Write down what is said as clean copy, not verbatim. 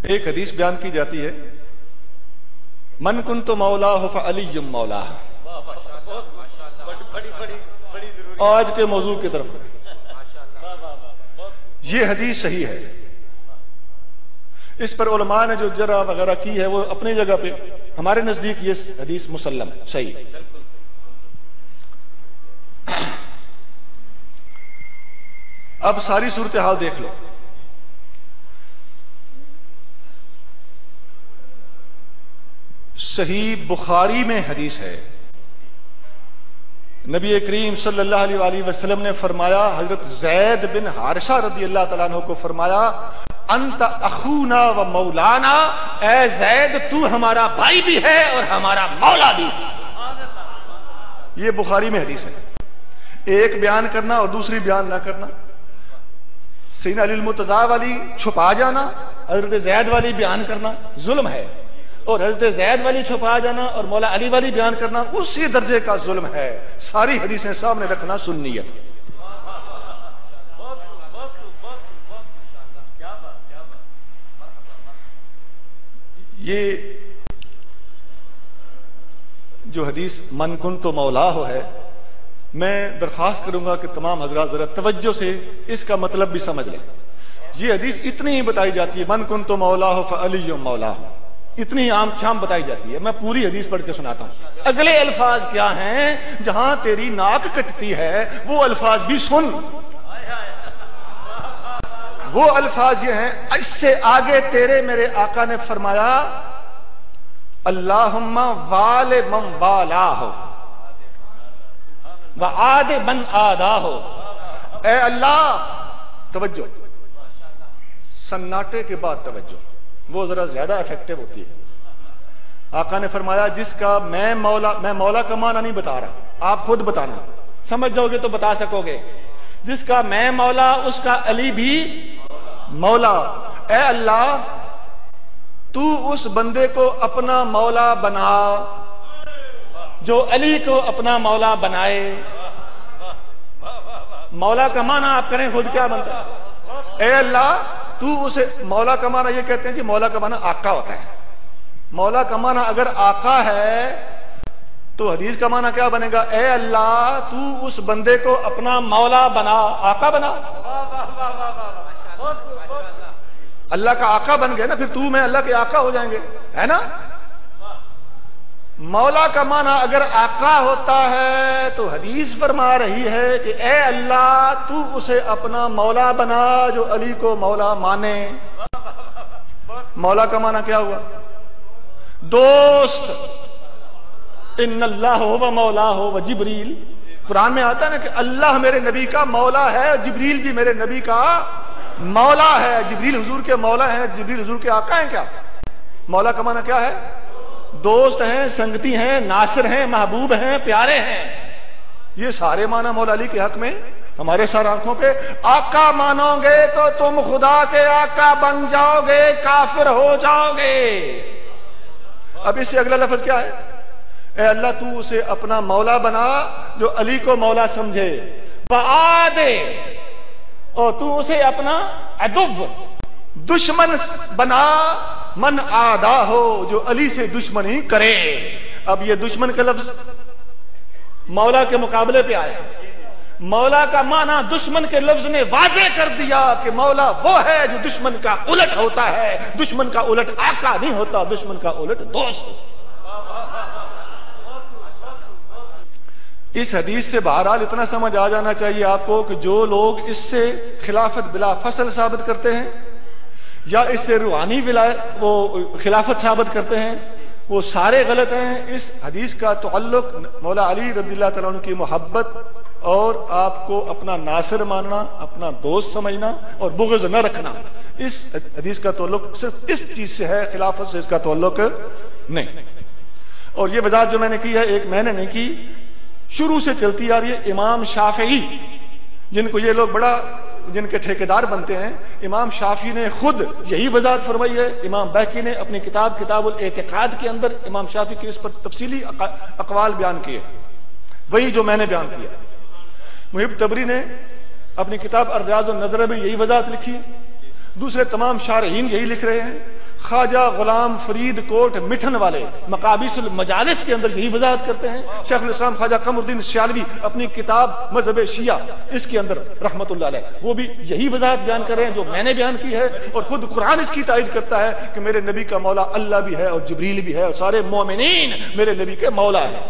ایک حدیث بیان کی جاتی ہے، من کنت مولاہ فعلی مولاہ. آج کے موضوع کی طرف یہ حدیث صحیح ہے. اس پر علماء نے جو جرح وغیرہ کی ہے وہ اپنی جگہ پہ، ہمارے نزدیک یہ حدیث مسلم صحیح. اب ساری صورتحال دیکھ لو. صحیح بخاری میں حدیث ہے، نبی کریم صلی اللہ علیہ وآلہ وسلم نے فرمایا، حضرت زید بن حارثہ رضی اللہ تعالیٰ عنہ کو فرمایا، انت اخونا و مولانا، اے زید تو ہمارا بھائی بھی ہے اور ہمارا مولا بھی ہے. یہ بخاری میں حدیث ہے. ایک بیان کرنا اور دوسری بیان نہ کرنا. سیدنا علی المرتضیٰ والی چھپا جانا، حضرت زید والی بیان کرنا ظلم ہے، اور حضرت زید والی چھپا جانا اور مولا علی والی بیان کرنا اسی درجے کا ظلم ہے. ساری حدیثیں سامنے رکھنا سنیت. یہ جو حدیث من کنت مولاہ ہے، میں درخواست کروں گا کہ تمام حضرات ذرا توجہ سے اس کا مطلب بھی سمجھ لیں. یہ حدیث اتنی ہی بتائی جاتی ہے، من کنت مولاہ فعلی مولاہ، اتنی عام شام بتائی جاتی ہے. میں پوری حدیث پڑھ کے سناتا ہوں. اگلے الفاظ کیا ہیں؟ جہاں تیری ناک کٹتی ہے وہ الفاظ بھی سن. وہ الفاظ یہ ہیں، اس سے آگے تیرے میرے آقا نے فرمایا، اللہم وال من والاہ وعاد من آداہ. اے اللہ، توجہ، سناٹے کے بعد توجہ، وہ ذرا زیادہ افیکٹو ہوتی ہے. آقا نے فرمایا، جس کا میں مولا کا معنی نہیں بتا رہا، آپ خود بتانا، سمجھ جاؤ گے تو بتا سکو گے. جس کا میں مولا اس کا علی بھی مولا. اے اللہ، تو اس بندے کو اپنا مولا بنا جو علی کو اپنا مولا بنائے. مولا کا معنی آپ کریں خود کیا بنتا ہے؟ اے اللہ، تو اسے، مولا کا معنی یہ کہتے ہیں کہ مولا کا معنی آقا ہوتا ہے. مولا کا معنی اگر آقا ہے تو حدیث کا معنی کیا بنے گا؟ اے اللہ، تو اس بندے کو اپنا مولا بنا، آقا بنا. اللہ کا آقا بن گئے نا، پھر تو میں اللہ کے آقا ہو جائیں گے، ہے نا. مولا کا معنی اگر آقا ہوتا ہے تو حدیث فرما رہی ہے کہ اے اللہ، تو اسے اپنا مولا بنا جو علی کو مولا مانے. مولا کا معنی کیا ہوا؟ دوست. ان اللہ و مولا ہو و جبریل. قرآن میں آتا ہے نا کہ اللہ میرے نبی کا مولا ہے، جبریل بھی میرے نبی کا مولا ہے. جبریل حضور کے مولا ہیں، جبریل حضور کے آقا ہیں. کیا مولا کا معنی کیا ہے؟ دوست ہیں، سنگتی ہیں، ناصر ہیں، محبوب ہیں، پیارے ہیں. یہ سارے معنی مولا علی کے حق میں ہمارے سر آنکھوں پہ. آقا مانو گے تو تم خدا کے آقا بن جاؤ گے، کافر ہو جاؤ گے. اب اس سے اگلا لفظ کیا ہے؟ اے اللہ، تو اسے اپنا مولا بنا جو علی کو مولا سمجھے. وعاد، اور تو اسے اپنا عدو، دشمن بنا، من آدھا ہو، جو علی سے دشمنی کرے. اب یہ دشمن کا لفظ مولا کے مقابلے پہ آیا. مولا کا معنی دشمن کے لفظ نے واضح کر دیا کہ مولا وہ ہے جو دشمن کا الٹ ہوتا ہے. دشمن کا الٹ آقا نہیں ہوتا، دشمن کا الٹ دوست. اس حدیث سے بہرحال اتنا سمجھ آ جانا چاہیے آپ کو کہ جو لوگ اس سے خلافت بلا فصل ثابت کرتے ہیں یا اس سے روحانی وہ خلافت ثابت کرتے ہیں، وہ سارے غلط ہیں. اس حدیث کا تعلق مولا علی رضی اللہ تعالیٰ عنہ کی محبت اور آپ کو اپنا ناصر ماننا، اپنا دوست سمجھنا اور بغض نہ رکھنا، اس حدیث کا تعلق صرف اس چیز سے ہے، خلافت سے اس کا تعلق نہیں. اور یہ وضاحت جو میں نے کی ہے، ایک میں نے نہیں کی، شروع سے چلتی آ رہی ہے. امام شافعی، جن کو یہ لوگ بڑا، جن کے ٹھیکیدار بنتے ہیں، امام شافعی نے خود یہی وضاحت فرمائی ہے. امام بہقی نے اپنی کتاب الاعتقاد کے اندر امام شافعی کے اس پر تفصیلی اقوال بیان کیے، وہی جو میں نے بیان کیا. محب تبری نے اپنی کتاب الریاض النظر میں یہی وضاحت لکھی. دوسرے تمام شارحین یہی لکھ رہے ہیں. خواجہ غلام فرید کوٹ مٹھن والے مقابیس المجالس کے اندر یہی وضاحت کرتے ہیں. شیخ الاسلام خواجہ قمر الدین سیالوی اپنی کتاب مذہب شیعہ اس کے اندر رحمت اللہ علیہ وہ بھی یہی وضاحت بیان کر رہے ہیں جو میں نے بیان کی ہے. اور خود قرآن اس کی تائید کرتا ہے کہ میرے نبی کا مولا اللہ بھی ہے اور جبریل بھی ہے اور سارے مومنین میرے نبی کے مولا ہیں.